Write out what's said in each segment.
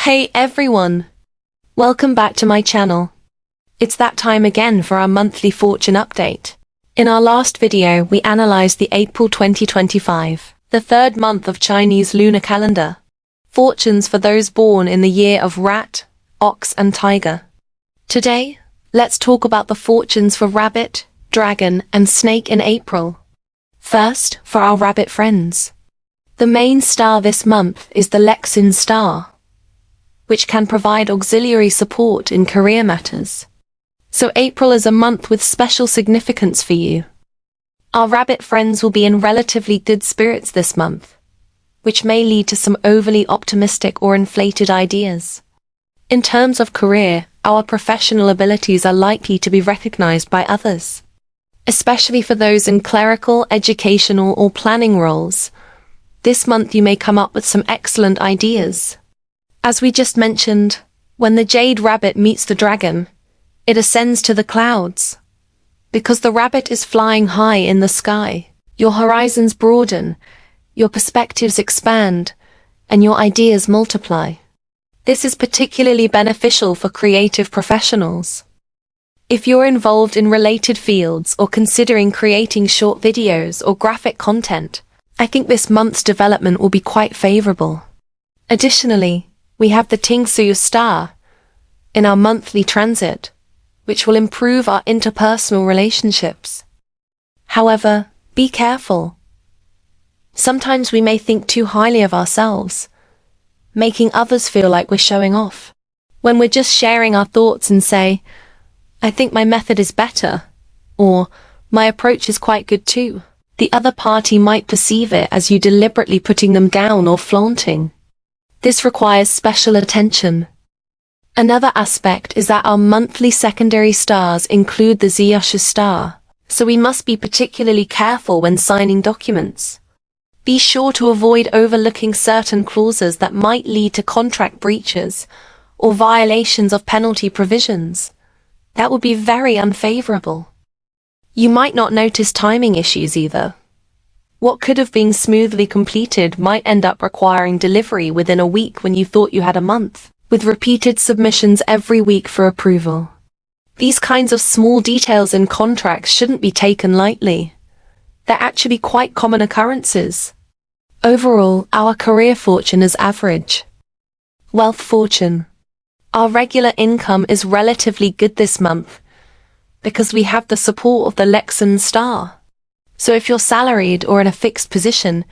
Hey everyone! Welcome back to my channel. It's that time again for our monthly fortune update. In our last video, we analyzed the April 2025, the third month of Chinese lunar calendar. Fortunes for those born in the year of rat, ox and tiger. Today, let's talk about the fortunes for rabbit, dragon and snake in April. First, for our rabbit friends. The main star this month is the Lexin star, which can provide auxiliary support in career matters. So April is a month with special significance for you. Our rabbit friends will be in relatively good spirits this month, which may lead to some overly optimistic or inflated ideas. In terms of career, our professional abilities are likely to be recognized by others, especially for those in clerical, educational or planning roles. This month you may come up with some excellent ideas. As we just mentioned, when the jade rabbit meets the dragon, it ascends to the clouds. Because the rabbit is flying high in the sky, your horizons broaden, your perspectives expand, and your ideas multiply. This is particularly beneficial for creative professionals. If you're involved in related fields or considering creating short videos or graphic content, I think this month's development will be quite favorable. Additionally, we have the Tingsu star in our monthly transit, which will improve our interpersonal relationships. However, be careful. Sometimes we may think too highly of ourselves, making others feel like we're showing off. When we're just sharing our thoughts and say, "I think my method is better," or "My approach is quite good too," the other party might perceive it as you deliberately putting them down or flaunting. This requires special attention. Another aspect is that our monthly secondary stars include the Ziyusha star, so we must be particularly careful when signing documents. Be sure to avoid overlooking certain clauses that might lead to contract breaches or violations of penalty provisions. That would be very unfavorable. You might not notice timing issues either. What could have been smoothly completed might end up requiring delivery within a week when you thought you had a month, with repeated submissions every week for approval. These kinds of small details in contracts shouldn't be taken lightly. They're actually quite common occurrences. Overall, our career fortune is average. Wealth fortune. Our regular income is relatively good this month because we have the support of the Lexin star. So if you're salaried or in a fixed position,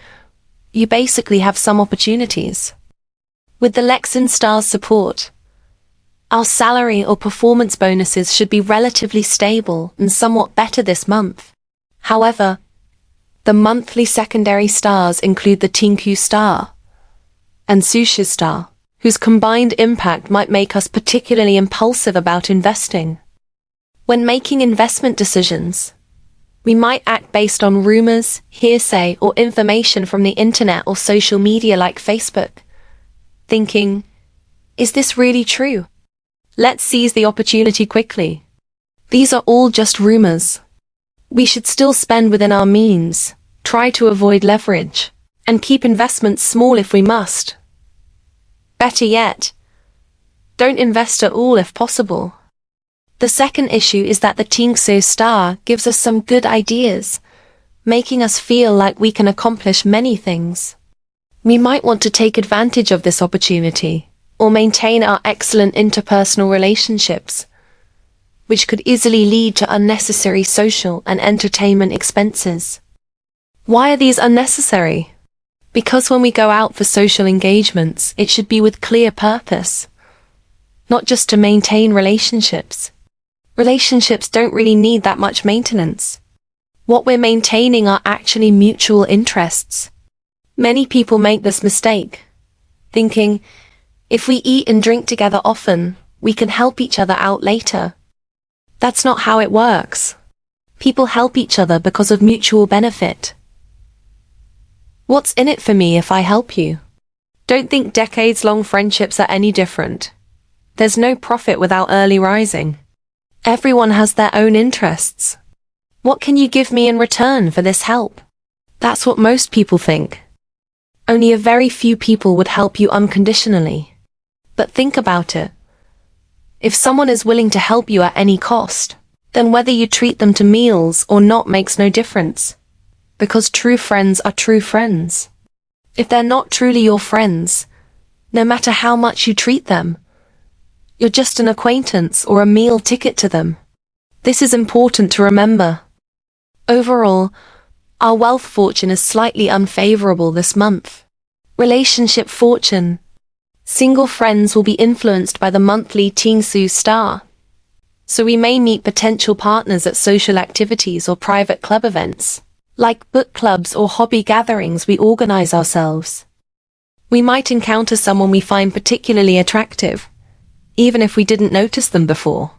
you basically have some opportunities. With the Lexin star's support, our salary or performance bonuses should be relatively stable and somewhat better this month. However, the monthly secondary stars include the Tinku star and Susha star, whose combined impact might make us particularly impulsive about investing. When making investment decisions, we might act based on rumors, hearsay, or information from the internet or social media like Facebook, thinking, "Is this really true? Let's seize the opportunity quickly." These are all just rumors. We should still spend within our means, try to avoid leverage, and keep investments small if we must. Better yet, don't invest at all if possible. The second issue is that the Tingsu star gives us some good ideas, making us feel like we can accomplish many things. We might want to take advantage of this opportunity, or maintain our excellent interpersonal relationships, which could easily lead to unnecessary social and entertainment expenses. Why are these unnecessary? Because when we go out for social engagements, it should be with clear purpose, not just to maintain relationships. Relationships don't really need that much maintenance. What we're maintaining are actually mutual interests. Many people make this mistake, thinking, if we eat and drink together often, we can help each other out later. That's not how it works. People help each other because of mutual benefit. What's in it for me if I help you? Don't think decades-long friendships are any different. There's no profit without early rising. Everyone has their own interests. What can you give me in return for this help? That's what most people think. Only a very few people would help you unconditionally. But think about it. If someone is willing to help you at any cost, then whether you treat them to meals or not makes no difference. Because true friends are true friends. If they're not truly your friends, no matter how much you treat them, you're just an acquaintance or a meal ticket to them. This is important to remember. Overall, our wealth fortune is slightly unfavorable this month. Relationship fortune. Single friends will be influenced by the monthly Tingsu star. So we may meet potential partners at social activities or private club events, like book clubs or hobby gatherings we organize ourselves. We might encounter someone we find particularly attractive, even if we didn't notice them before.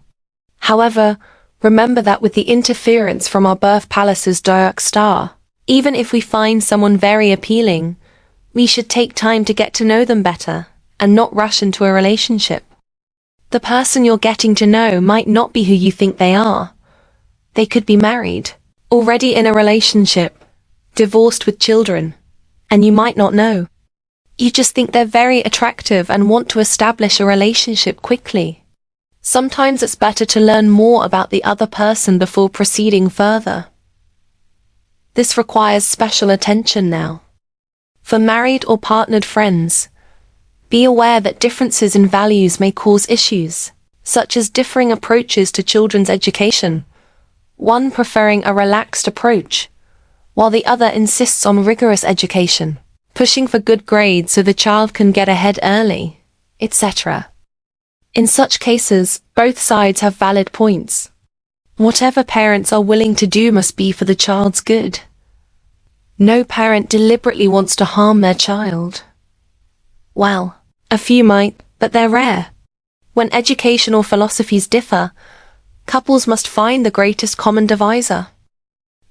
However, remember that with the interference from our birth palace's dark star, even if we find someone very appealing, we should take time to get to know them better and not rush into a relationship. The person you're getting to know might not be who you think they are. They could be married, already in a relationship, divorced with children, and you might not know. You just think they're very attractive and want to establish a relationship quickly. Sometimes it's better to learn more about the other person before proceeding further. This requires special attention now. For married or partnered friends, be aware that differences in values may cause issues, such as differing approaches to children's education, one preferring a relaxed approach, while the other insists on rigorous education, pushing for good grades so the child can get ahead early, etc. In such cases, both sides have valid points. Whatever parents are willing to do must be for the child's good. No parent deliberately wants to harm their child. Well, a few might, but they're rare. When educational philosophies differ, couples must find the greatest common divisor.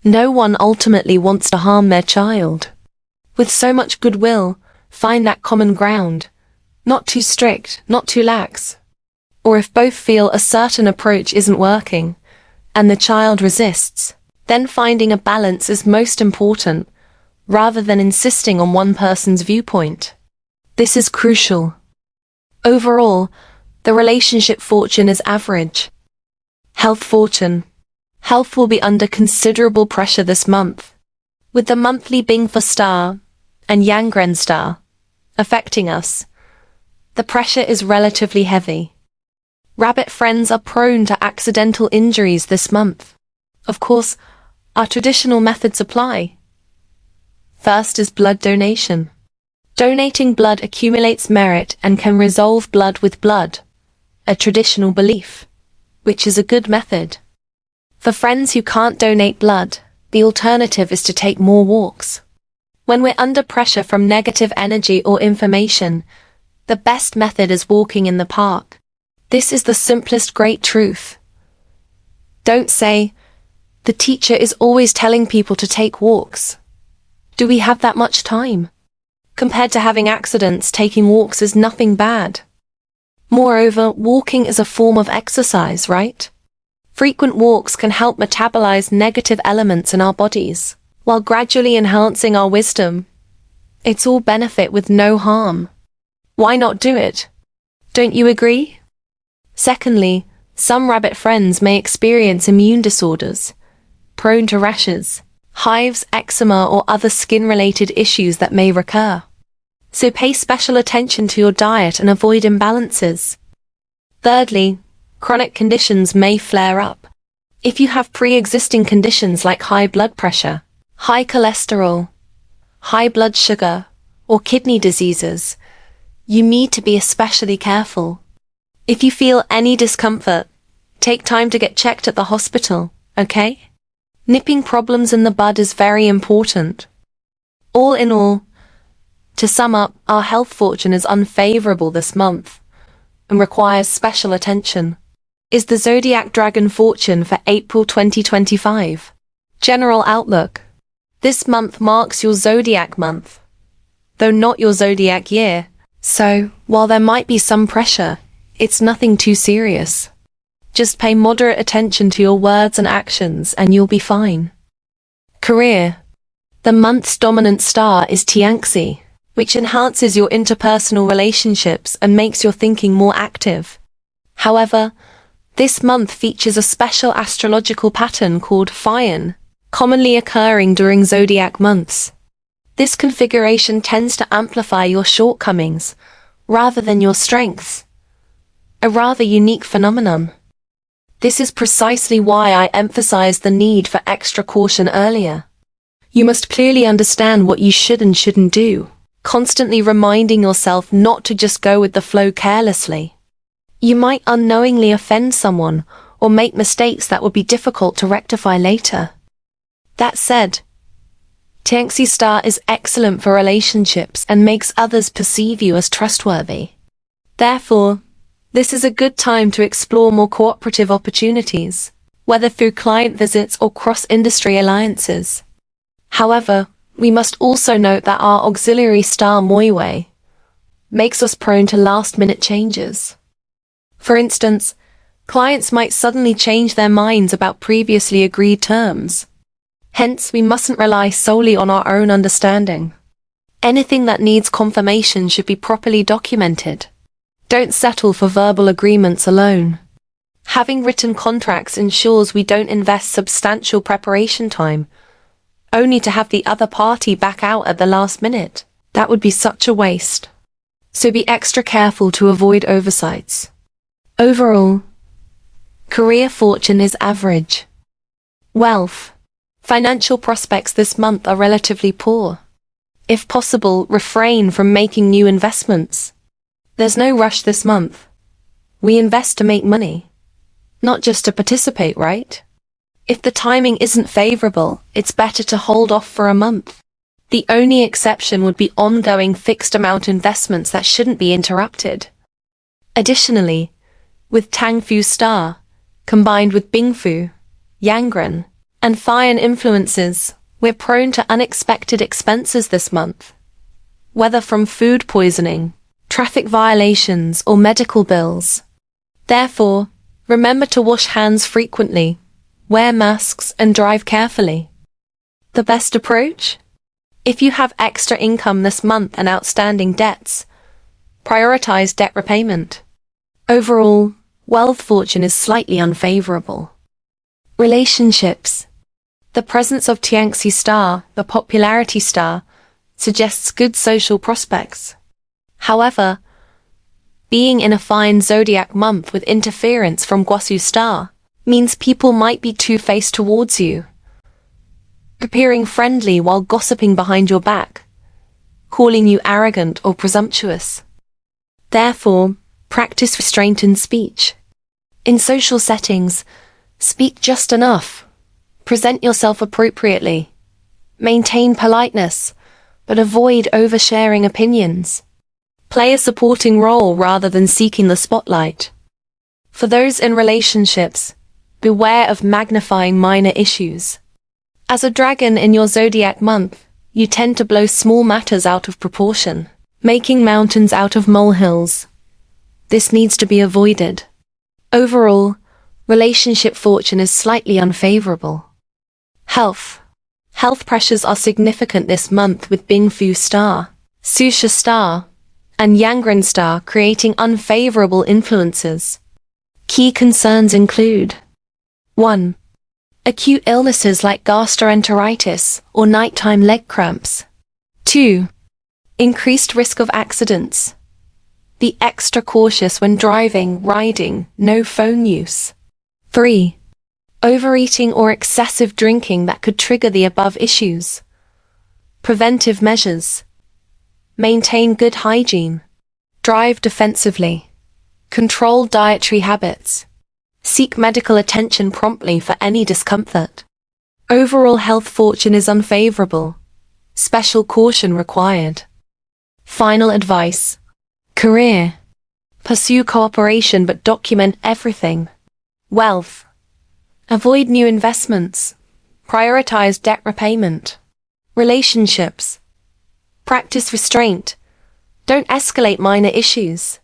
No one ultimately wants to harm their child. With so much goodwill, find that common ground. Not too strict, not too lax. Or if both feel a certain approach isn't working, and the child resists, then finding a balance is most important, rather than insisting on one person's viewpoint. This is crucial. Overall, the relationship fortune is average. Health fortune. Health will be under considerable pressure this month, with the monthly Bingfa star and Yanggren star affecting us. The pressure is relatively heavy. Rabbit friends are prone to accidental injuries this month. Of course, our traditional methods apply. First is blood donation. Donating blood accumulates merit and can resolve blood with blood, a traditional belief, which is a good method. For friends who can't donate blood, the alternative is to take more walks. When we're under pressure from negative energy or information, the best method is walking in the park. This is the simplest great truth. Don't say, the teacher is always telling people to take walks. Do we have that much time? Compared to having accidents, taking walks is nothing bad. Moreover, walking is a form of exercise, right? Frequent walks can help metabolize negative elements in our bodies, while gradually enhancing our wisdom. It's all benefit with no harm. Why not do it? Don't you agree? Secondly, some rabbit friends may experience immune disorders, prone to rashes, hives, eczema, or other skin-related issues that may recur. So pay special attention to your diet and avoid imbalances. Thirdly, chronic conditions may flare up. If you have pre-existing conditions like high blood pressure, high cholesterol, high blood sugar, or kidney diseases, you need to be especially careful. If you feel any discomfort, take time to get checked at the hospital, okay? Nipping problems in the bud is very important. All in all, to sum up, our health fortune is unfavorable this month and requires special attention. Is the zodiac dragon fortune for April 2025. General outlook. This month marks your zodiac month, though not your zodiac year. So, while there might be some pressure, it's nothing too serious. Just pay moderate attention to your words and actions and you'll be fine. Career. The month's dominant star is Tianxi, which enhances your interpersonal relationships and makes your thinking more active. However, this month features a special astrological pattern called Phaon, commonly occurring during zodiac months. This configuration tends to amplify your shortcomings rather than your strengths, a rather unique phenomenon. This is precisely why I emphasized the need for extra caution earlier. You must clearly understand what you should and shouldn't do, constantly reminding yourself not to just go with the flow carelessly. You might unknowingly offend someone or make mistakes that would be difficult to rectify later. That said, Tianxi Star is excellent for relationships and makes others perceive you as trustworthy. Therefore, this is a good time to explore more cooperative opportunities, whether through client visits or cross-industry alliances. However, we must also note that our auxiliary star Moiwei makes us prone to last-minute changes. For instance, clients might suddenly change their minds about previously agreed terms. Hence, we mustn't rely solely on our own understanding. Anything that needs confirmation should be properly documented. Don't settle for verbal agreements alone. Having written contracts ensures we don't invest substantial preparation time, only to have the other party back out at the last minute. That would be such a waste. So be extra careful to avoid oversights. Overall, career fortune is average. Wealth. Financial prospects this month are relatively poor. If possible, refrain from making new investments. There's no rush this month. We invest to make money, not just to participate, right? If the timing isn't favorable, it's better to hold off for a month. The only exception would be ongoing fixed amount investments that shouldn't be interrupted. Additionally, with Tangfu Star, combined with Bingfu, Yangren, and Phaon influences, we're prone to unexpected expenses this month. Whether from food poisoning, traffic violations, or medical bills. Therefore, remember to wash hands frequently, wear masks, and drive carefully. The best approach? If you have extra income this month and outstanding debts, prioritize debt repayment. Overall, wealth fortune is slightly unfavorable. Relationships. The presence of Tianxi Star, the popularity star, suggests good social prospects. However, being in a fine zodiac month with interference from Guosu Star means people might be two-faced towards you, appearing friendly while gossiping behind your back, calling you arrogant or presumptuous. Therefore, practice restraint in speech. In social settings, speak just enough. Present yourself appropriately. Maintain politeness, but avoid oversharing opinions. Play a supporting role rather than seeking the spotlight. For those in relationships, beware of magnifying minor issues. As a dragon in your zodiac month, you tend to blow small matters out of proportion, making mountains out of molehills. This needs to be avoided. Overall, relationship fortune is slightly unfavorable. Health. Health pressures are significant this month with Bingfu Star, Susha Star, and Yangren Star creating unfavorable influences. Key concerns include 1. Acute illnesses like gastroenteritis or nighttime leg cramps. 2. Increased risk of accidents. Be extra cautious when driving, riding, no phone use. 3. Overeating or excessive drinking that could trigger the above issues. Preventive measures. Maintain good hygiene. Drive defensively. Control dietary habits. Seek medical attention promptly for any discomfort. Overall health fortune is unfavorable. Special caution required. Final advice. Career. Pursue cooperation but document everything. Wealth. Avoid new investments. Prioritize debt repayment. Relationships. Practice restraint. Don't escalate minor issues.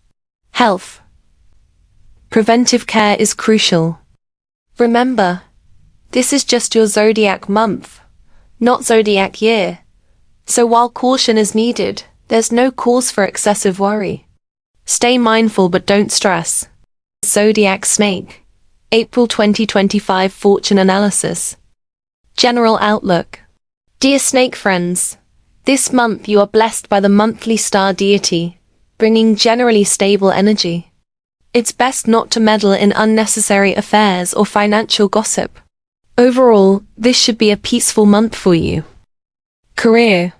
Health. Preventive care is crucial. Remember, this is just your zodiac month, not zodiac year. So while caution is needed, There's no cause for excessive worry. Stay mindful but don't stress. Zodiac Snake. April 2025 Fortune Analysis. General Outlook. Dear Snake friends, this month you are blessed by the monthly star deity, bringing generally stable energy. It's best not to meddle in unnecessary affairs or financial gossip. Overall, this should be a peaceful month for you. Career.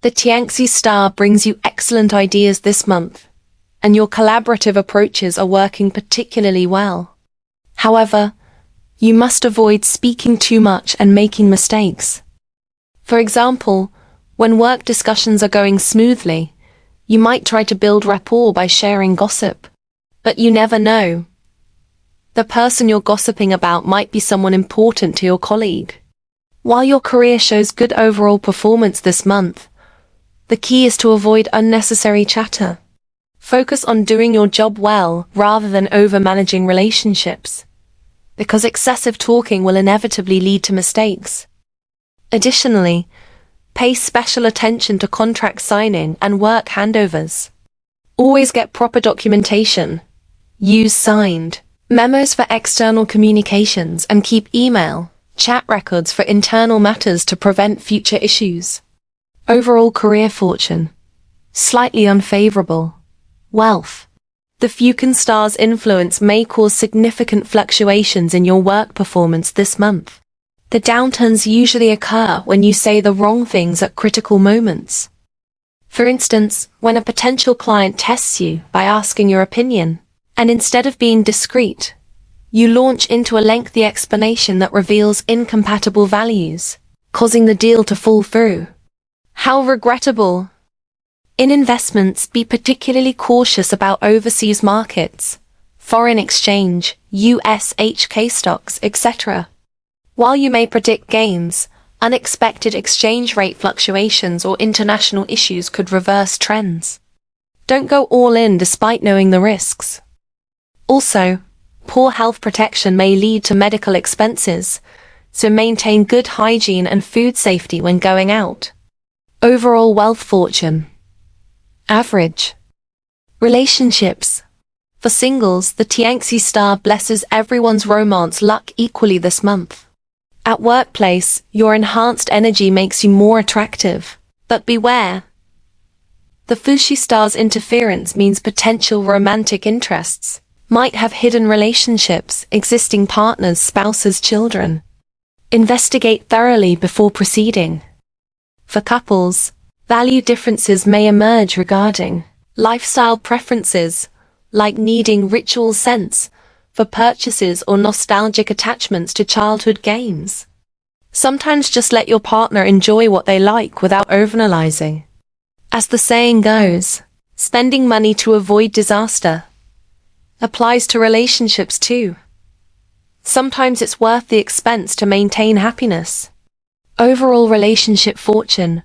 The Tianxi star brings you excellent ideas this month, and your collaborative approaches are working particularly well. However, you must avoid speaking too much and making mistakes. For example, when work discussions are going smoothly, you might try to build rapport by sharing gossip. But you never know. The person you're gossiping about might be someone important to your colleague. While your career shows good overall performance this month, the key is to avoid unnecessary chatter. Focus on doing your job well rather than over-managing relationships, because excessive talking will inevitably lead to mistakes. Additionally, pay special attention to contract signing and work handovers. Always get proper documentation. Use signed memos for external communications and keep email, chat records for internal matters to prevent future issues. Overall career fortune. Slightly unfavorable. Wealth. The Fucun star's influence may cause significant fluctuations in your work performance this month. The downturns usually occur when you say the wrong things at critical moments. For instance, when a potential client tests you by asking your opinion, and instead of being discreet, you launch into a lengthy explanation that reveals incompatible values, causing the deal to fall through. How regrettable! In investments, be particularly cautious about overseas markets, foreign exchange, US HK stocks, etc. While you may predict gains, unexpected exchange rate fluctuations or international issues could reverse trends. Don't go all in despite knowing the risks. Also, poor health protection may lead to medical expenses, so maintain good hygiene and food safety when going out. Overall wealth fortune. Average. Relationships. For singles, the Tianxi star blesses everyone's romance luck equally this month. At workplace, your enhanced energy makes you more attractive, but beware. The Fuxi star's interference means potential romantic interests might have hidden relationships, existing partners, spouses, children. Investigate thoroughly before proceeding. For couples, value differences may emerge regarding lifestyle preferences, like needing ritual scents for purchases or nostalgic attachments to childhood games. Sometimes just let your partner enjoy what they like without overanalyzing. As the saying goes, spending money to avoid disaster applies to relationships too. Sometimes it's worth the expense to maintain happiness. Overall relationship fortune.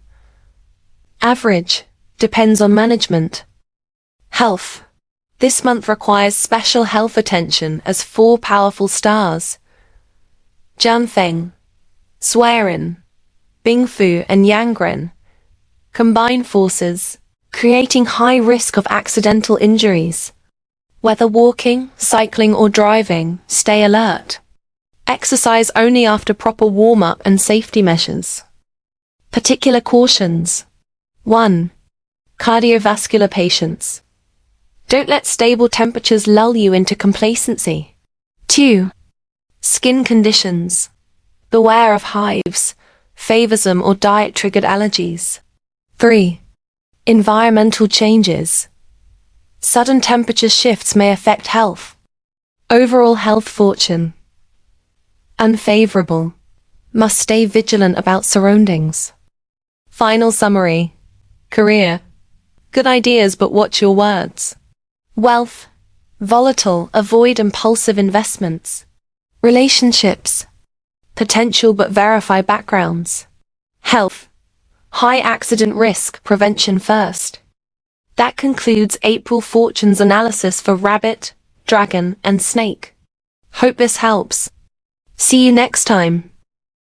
Average. Depends on management. Health. This month requires special health attention as 4 powerful stars, Jianfeng, Suiren, Bingfu and Yangren, combine forces, creating high risk of accidental injuries. Whether walking, cycling or driving, stay alert. Exercise only after proper warm-up and safety measures. Particular cautions. 1. Cardiovascular patients. Don't let stable temperatures lull you into complacency. 2. Skin conditions. Beware of hives, favism or diet-triggered allergies. 3. Environmental changes. Sudden temperature shifts may affect health. Overall health fortune. Unfavorable. Must stay vigilant about surroundings. Final summary. Career. Good ideas but watch your words. Wealth. Volatile, avoid impulsive investments. Relationships. Potential but verify backgrounds. Health. High accident risk, prevention first. That concludes April Fortunes analysis for Rabbit, Dragon, and Snake. Hope this helps. See you next time.